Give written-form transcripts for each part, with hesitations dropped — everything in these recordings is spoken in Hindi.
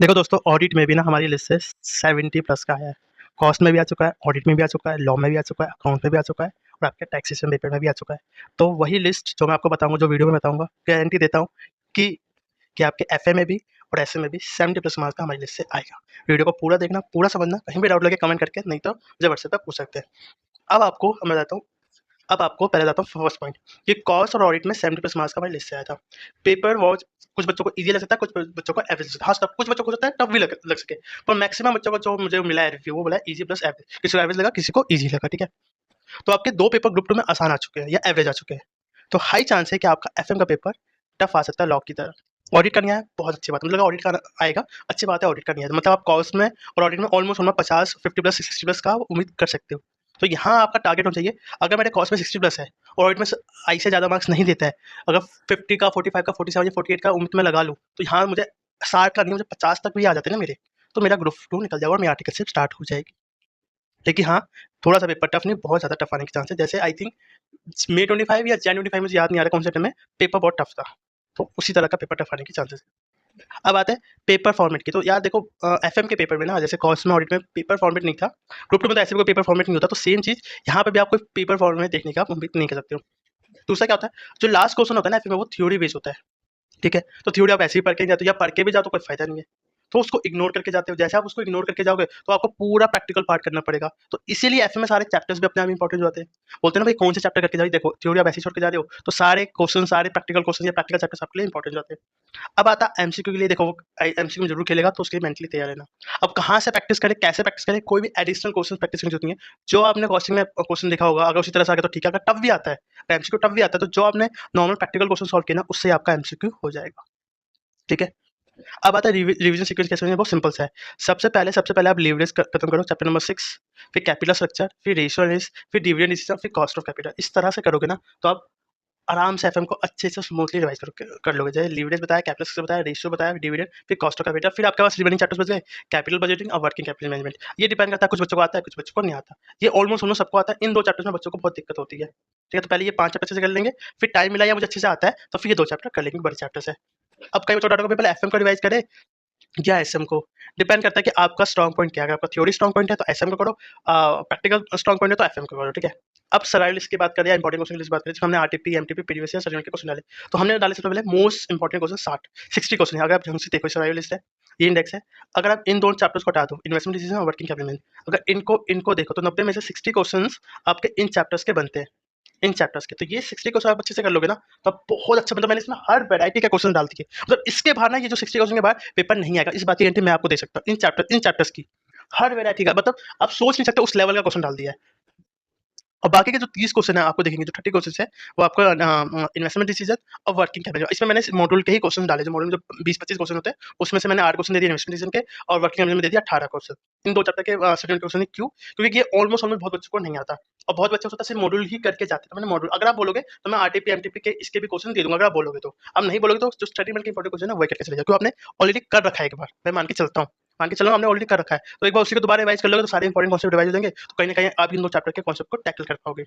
देखो दोस्तों, ऑडिट में भी ना हमारी लिस्ट से 70 प्लस का है। कॉस्ट में भी आ चुका है, ऑडिट में भी आ चुका है, लॉ में भी आ चुका है, अकाउंट में भी आ चुका है और आपके टैक्सेशन पेपर में भी आ चुका है। तो वही लिस्ट जो मैं आपको बताऊंगा, जो वीडियो में बताऊंगा, गारंटी देता हूँ कि आपके एफए में भी और एसए में भी 70 प्लस मार्क्स का हमारी लिस्ट से आएगा। वीडियो को पूरा देखना, पूरा समझना, कहीं भी डाउट लगे कमेंट करके, नहीं तो मुझे व्हाट्सएप पर पूछ सकते हैं। अब आपको मैं बताता हूँ, अब आपको पहले बताता हूँ फर्स्ट पॉइंट कि कॉस्ट और ऑडिट में 70 प्लस मार्क्स का हमारी लिस्ट से आया था। पेपर वॉज कुछ बच्चों को इजी लग सकता है, कुछ बच्चों को एवरेज, हाँ कुछ बच्चों को हो सकता है टफ भी लग सके, पर मैक्सिमम बच्चों को जो मुझे मिला है रिव्यू वो बोला इजी प्लस एवरेज। किसी को एवरेज लगा, किसी को इजी लगा, ठीक है। तो आपके दो पेपर ग्रुप टू में आसान आ चुके हैं या एवरेज आ चुके हैं। तो हाई चांस है कि आपका एफएम का पेपर टफ आ सकता है लॉ की तरह। ऑडिट करनी है, बहुत अच्छी बात है, मतलब ऑडिट का आएगा, अच्छी बात है। ऑडिट करनी है मतलब आप कॉस्ट में और ऑडिट में ऑलमोस्ट 50 50 प्लस 60 प्लस का उम्मीद कर सकते हो। तो यहाँ आपका टारगेट होना चाहिए, अगर मेरे कॉस्ट में 60 प्लस है और ऑडिट में आई से ज़्यादा मार्क्स नहीं देता है, अगर 50 का 45 का 47 या 48 का उम्मीद में लगा लूँ, तो यहाँ मुझे 60 का नहीं, मुझे 50 तक भी आ जाते हैं ना मेरे, तो मेरा ग्रुप टू निकल जाएगा और मेरी आर्टिकल शिप स्टार्ट हो जाएगी। लेकिन हाँ, थोड़ा सा पेपर टफ नहीं, बहुत ज़्यादा टफ आने के चांस है। जैसे आई थिंक मई 25 या जैन 25, मुझे याद नहीं आ रहा कौन से टाइम में पेपर बहुत टफ था, तो उसी तरह का पेपर टफ आने के चांसेस है। अब आते हैं पेपर फॉर्मेट की। तो यार देखो, एफएम के पेपर में ना, जैसे कॉस्ट में ऑडिट में पेपर फॉर्मेट नहीं था, ग्रुप टू में तो ऐसे भी कोई पेपर फॉर्मेट नहीं होता, तो सेम चीज़ यहाँ पे भी आप कोई पेपर फॉर्मेट देखने का आप उम्मीद नहीं कर सकते हो। दूसरा क्या होता है, जो लास्ट क्वेश्चन होता है ना एफएम में, वो थ्योरी बेस्ड होता है, ठीक है। तो थ्योरी आप ऐसे ही पढ़ के जाते हो या पढ़ के भी जाओ तो कोई फायदा नहीं है, तो उसको इग्नोर करके जाते हो। जैसे आप उसको इग्नोर करके जाओगे तो आपको पूरा प्रैक्टिकल पार्ट करना पड़ेगा। तो इसीलिए एफए में सारे चैप्टर्स भी अपने आप इंपॉर्टेंट हो जाते हैं। बोलते हैं ना भाई, कौन से चैप्टर करके जाओ, देखो थ्योरी आप ऐसे ही छोड़ के जा रहे हो, तो सारे क्वेश्चन, सारे प्रैक्टिकल क्वेश्चन या प्रैक्टिकल चैप्टर्स आपके लिए इंपॉर्टेंट हो जाते हैं। अब आता है एमसीक्यू के लिए। देखो, एमसीक्यू में जरूर खेलेगा, तो उसके लिए मेंटली तैयार रहना। अब कहाँ से प्रैक्टिस करें, कैसे प्रैक्टिस करें, कोई भी एडिशनल क्वेश्चन प्रैक्टिस करनी होती है। जो आपने क्वेश्चन में क्वेश्चन देखा होगा, अगर उसी तरह से आ गया तो ठीक है, अगर टफ भी आता है, एमसीक्यू टफ भी आता है, तो जो आपने नॉर्मल प्रैक्टिकल क्वेश्चन सॉल्व किया ना, उससे आपका एमसीक्यू हो जाएगा, ठीक है। अब आता है रिवीजन सीक्वेंस कैसे होना है, बहुत सिंपल सा है। सबसे पहले आप लीवरेज खत्म करो, चैप्टर नंबर 6, फिर कैपिटल स्ट्रक्चर, फिर रेशियो एनालिसिस, फिर डिविडेंड डिसीजन, फिर कॉस्ट ऑफ कैपिटल। इस तरह से करोगे ना, तो आप आराम से एफएम को अच्छे से स्मूथली रिवाइज कर लोगे। जैसे लीवरेज बताया, कैपिटल स्ट्रक्चर बताया, रेशियो बताया, डिविडेंड, फिर कॉस्ट ऑफ कैपिटल, फिर आपके पास रिमेनिंग चैप्टर्स बच गए, कैपिटल बजटिंग और वर्किंग कैपिटल मैनेजमेंट। ये डिपेंड करता है, कुछ बच्चों को आता है, कुछ बच्चों को नहीं आता। ये ऑलमोस्ट सबको आता है। इन दो चैप्टर्स में बच्चों को बहुत दिक्कत होती है, ठीक है। तो पहले ये 5 चैप्टर से कर लेंगे, फिर टाइम मिला या मुझे अच्छे से आता है तो फिर ये 2 चैप्टर कर लेंगे, बड़े चैप्टर्स है। अब कई बच्चों को पहले एफएम को रिवाइज करे या एसएम को, डिपेंड करता है कि आपका स्ट्रॉन्ग पॉइंट क्या है। अगर आपका थ्योरी स्ट्रॉन्ग पॉइंट है तो एसएम को करो, प्रैक्टिकल स्ट्रॉन्ग पॉइंट है तो एफएम को करो, ठीक है। अब सराइव लिस्ट की बात करें या इंपॉर्टेंट क्वेश्चन की लिस्ट बात करें, हमने आरटीपी, एमटीपी, पीडीएस या सर्टिफिकेट के क्वेश्चन डाले, तो हमने डाले सबसे पहले मोस्ट इंपॉर्टेंट क्वेश्चन 60 क्वेश्चन है। अगर आप ढंग से देखो, सराइव लिस्ट है, ये इंडेक्स है। अगर आप इन दोनों चैप्टर्स को हटा दो, इन्वेस्टमेंट डिसीजन और वर्किंग कैपिटल, अगर इनको देखो तो 90 में से 60 क्वेश्चन आपके इन चैप्टर्स के बनते हैं, इन चैप्टर्स के। तो ये 60 क्वेश्चन आप अच्छे से कर लोगे ना, तो आप बहुत अच्छा, मतलब मैंने इसमें हर वैरायटी का क्वेश्चन डाल दिए, मतलब इसके बाहर ना, ये जो 60 क्वेश्चन के बाद पेपर नहीं आएगा, इस बात की गारंटी मैं आपको दे सकता हूँ। इन चैप्टर्स की हर वैरायटी का, मतलब आप सोच नहीं सकते उस लेवल का क्वेश्चन डाल दिया है। और बाकी के जो 30 क्वेश्चन है आपको देखेंगे, जो 30 क्वेश्चन है वो आपका इन्वेस्टमेंट डिसीजन और वर्किंग कैपिटल। इसमें मैंने मॉड्यूल के ही क्वेश्चन डाले, जो मॉड्यूल में जो 20-25 क्वेश्चन होते हैं, उसमें से मैंने 8 क्वेश्चन दे दिए इन्वेस्टमेंट डिसीजन के, और वर्किंग कैपिटल में दे दिया 18 क्वेश्चन। इन दो चैप्टर के सर्टेन क्वेश्चन। क्यों? क्योंकि ये ऑलमोस्ट बहुत बच्चों को नहीं आता, और बहुत बच्चे होता है सिर्फ मॉड्यूल ही करके जाते हैं। तो मैंने मॉड्यूल, अगर आप बोलोगे तो मैं आरटीपी एमटीपी के इसके भी क्वेश्चन दे दूंगा, अगर आप बोलोगे तो। आप नहीं बोलोगे तो जो स्टडी के इंपॉर्टेंट क्वेश्चन है वही करके चले जाओ, क्योंकि आपने ऑलरेडी कर रखा है एक बार, मैं मान के चलता हूँ। मान के चलो हमने ऑलरेडी कर रखा है, तो एक बार उसी को दोबारा रिवाइज कर लोगे तो सारे इंपॉर्टेंट कॉन्सेप्ट रिवाइज हो जाएंगे, तो कहीं ना कहीं आप इन दो चैप्टर के कॉन्सेप्ट को टैकल कर पाओगे,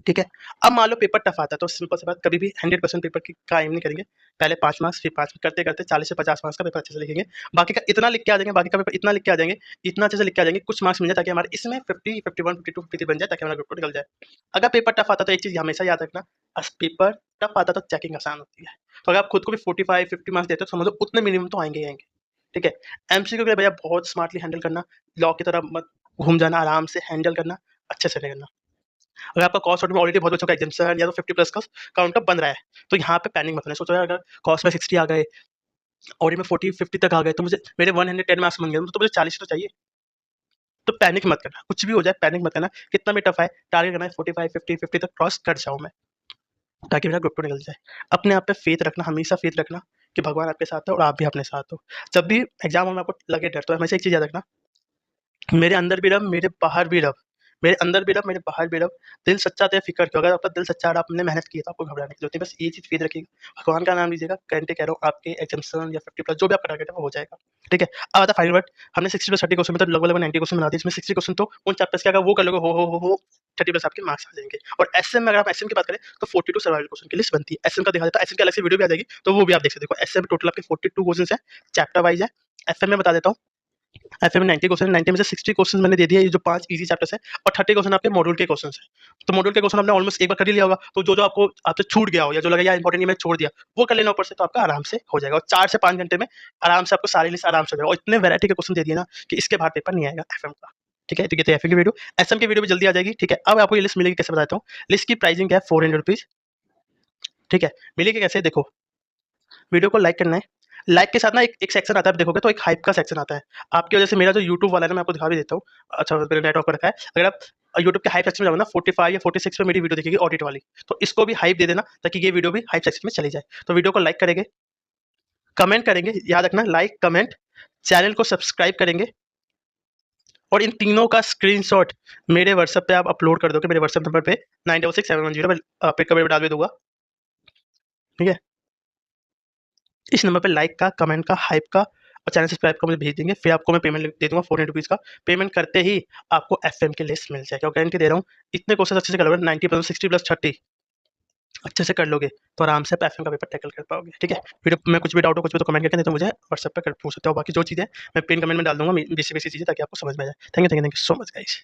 ठीक है। अब मान लो पेपर टफ आता है, तो सिंपल सी बात, कभी भी 100% पेपर की का एम नहीं करेंगे। पहले 5 मार्क्स, फिर 5 करते करते 40 से 50 मार्क्स का पेपर अच्छे से लिखेंगे। बाकी का इतना लिख के आ जाएंगे, बाकी का पेपर इतना लिख के आ जाएंगे, इतना अच्छे से लिख के आ जाएंगे, कुछ मार्क्स मिल जाए ताकि हमारे इसमें 50, 51, 52, 53 बन जाए, ताकि हमारा ग्रुप निकल जाए। अगर पेपर टफ आता है तो एक चीज़ हमेशा याद रखना, पेपर टफ आता है तो चेकिंग आसान होती है। तो अगर आप खुद को भी 45, 50 मार्क्स देते हो तो समझो उतने मिनिमम तो आएंगे ही आएंगे, ठीक है। एमसीक्यू के लिए भैया बहुत स्मार्टली हैंडल करना, लॉ की तरह मत घूम जाना, आराम से हैंडल करना, अच्छे से करना। अगर आपका कॉस्ट में ऑलरेडी बहुत बच्चों का एग्जाम या तो 50 प्लस का काउंट अप बन रहा है, तो यहाँ पे पैनिक मत होना। सोचो यार, अगर कॉस्ट में 60 आ गए, ऑडी में 40 50 तक आ गए, तो मुझे मेरे 110 मार्क्स बन गए, तो मुझे 40 तो चाहिए। तो पैनिक मत करना, कुछ भी हो जाए पैनिक मत करना। कितना भी टफ है, टारगेट करना है 45 50 50 तक क्रॉस कर जाऊँ मैं, ताकि मेरा ग्रुप टू निकल जाए। अपने आप पे फेथ रखना, हमेशा फेथ रखना कि भगवान आपके साथ है और आप भी अपने साथ हो। जब भी एग्जाम में आपको लगे डर, तो हमेशा एक चीज़ याद रखना, मेरे अंदर भी रब, मेरे बाहर भी रब, मेरे अंदर भी रब, मेरे बाहर भी रब। दिल सच्चा तो फिक्र क्यों, अगर आपका दिल सच्चा और आपने मेहनत की है तो आपको घबराने की जरूरत नहीं। बस ये चीज़ फेथ रखिएगा, भगवान का नाम लीजिएगा, गारंटी कह रहा हूँ आपके एग्जाम या 50 प्लस जो भी आपका टारगेट है वो हो जाएगा, ठीक है। अब आता है फाइनल वर्ड। हमने 60 प्लस 30 क्वेश्चन में तो लगभग 90 क्वेश्चन बना दिए। इसमें 60 क्वेश्चन तो उन चैप्टर्स के, अगर वो कर लोगे हो 30 प्लस आपके मार्क्स आ जाएंगे। और एसएम में अगर आप एसएम की बात करें तो 42 सर्वाइवल क्वेश्चन की लिस्ट बनती है। एसएम का देखा जाता है, एसएम की अलग से वीडियो भी आ जाएगी, तो वो भी आप देख सकते हो। एसएम में टोटल आपके 42 क्वेश्चन है, चैप्टर वाइज है, एफएम में बता देता हूँ। एफएम में 90 क्वेश्चन, 90 में से 60 क्वेश्चन मैंने दे दिए, ये जो 5 इजी चैप्टर्स है, और 30 क्वेश्चन आपके मॉड्यूल के क्वेश्चन है। तो मॉड्यूल के क्वेश्चन आपने ऑलमोस्ट एक बार कर ही लिया होगा, तो जो आपको आपसे छूट गया हो या जो लगा यार इंपॉर्टेंट मैं छोड़ दिया, वो कर लेना ऊपर से, तो आपका आराम से हो जाएगा। और 4 से 5 घंटे में आराम से आपको सारी लिस्ट आराम से हो जाएगा, और इतने वैरायटी के क्वेश्चन दे दिए ना कि इसके बाहर पेपर नहीं आएगा एफएम का। ठीक है, तो एफएम की वीडियो, एसएम की वीडियो भी जल्दी आ जाएगी। ठीक है, अब आपको ये लिस्ट मिलेगी कैसे बताता हूँ। लिस्ट की प्राइसिंग क्या है, 400 रुपीज। ठीक है, मिलेगी कैसे, देखो वीडियो को लाइक करना है। लाइक के साथ ना एक सेक्शन आता है, आप देखोगे तो एक हाइप का सेक्शन आता है। आपकी वजह से मेरा जो यूट्यूब वाला है ना, मैं आपको दिखा भी देता हूँ। अच्छा, मैंने नेट ऑफ कर रखा है। अगर आप यूट्यूब के हाइप सेक्शन में जाओगे ना, 45 या 46 पे मेरी वीडियो दिखेगी ऑडिट वाली, तो इसको भी हाइप दे देना ताकि ये वीडियो भी हाइप सेक्शन में चली जाए। तो वीडियो को लाइक करेंगे, कमेंट करेंगे, याद रखना लाइक कमेंट, चैनल को सब्सक्राइब करेंगे, और इन तीनों का स्क्रीनशॉट मेरे व्हाट्सएप पे आप अपलोड कर दोगे, मेरे व्हाट्सएप नंबर पे 966710 में पिक कमेंट डाल भी दूंगा। ठीक है, इस नंबर पे लाइक का, कमेंट का, हाइप का और चैनल सब्सक्राइब का मुझे भेज देंगे, फिर आपको मैं पेमेंट दे दूंगा 400 रुपीज़ का। पेमेंट करते ही आपको एफएम की लिस्ट मिल जाएगी, और गारंटी दे रहा हूँ इतने क्वेश्चन अच्छे से कर लोगे, 90 60 प्लस 30 अच्छे से कर लोगे, तो आराम से आप एफएम का पेपर टैकल कर पाओगे। ठीक है, वीडियो में कुछ भी डाउट हो, कुछ भी तो कमेंट करके, नहीं तो मुझे व्हाट्सएप पे कर पूछ सकते हो। बाकी जो चीज़ें मैं पिन कमेंट में डाल दूंगा, बेसिक बेसिक चीज़ें, ताकि आपको समझ में आ जाए। Thank you so much guys.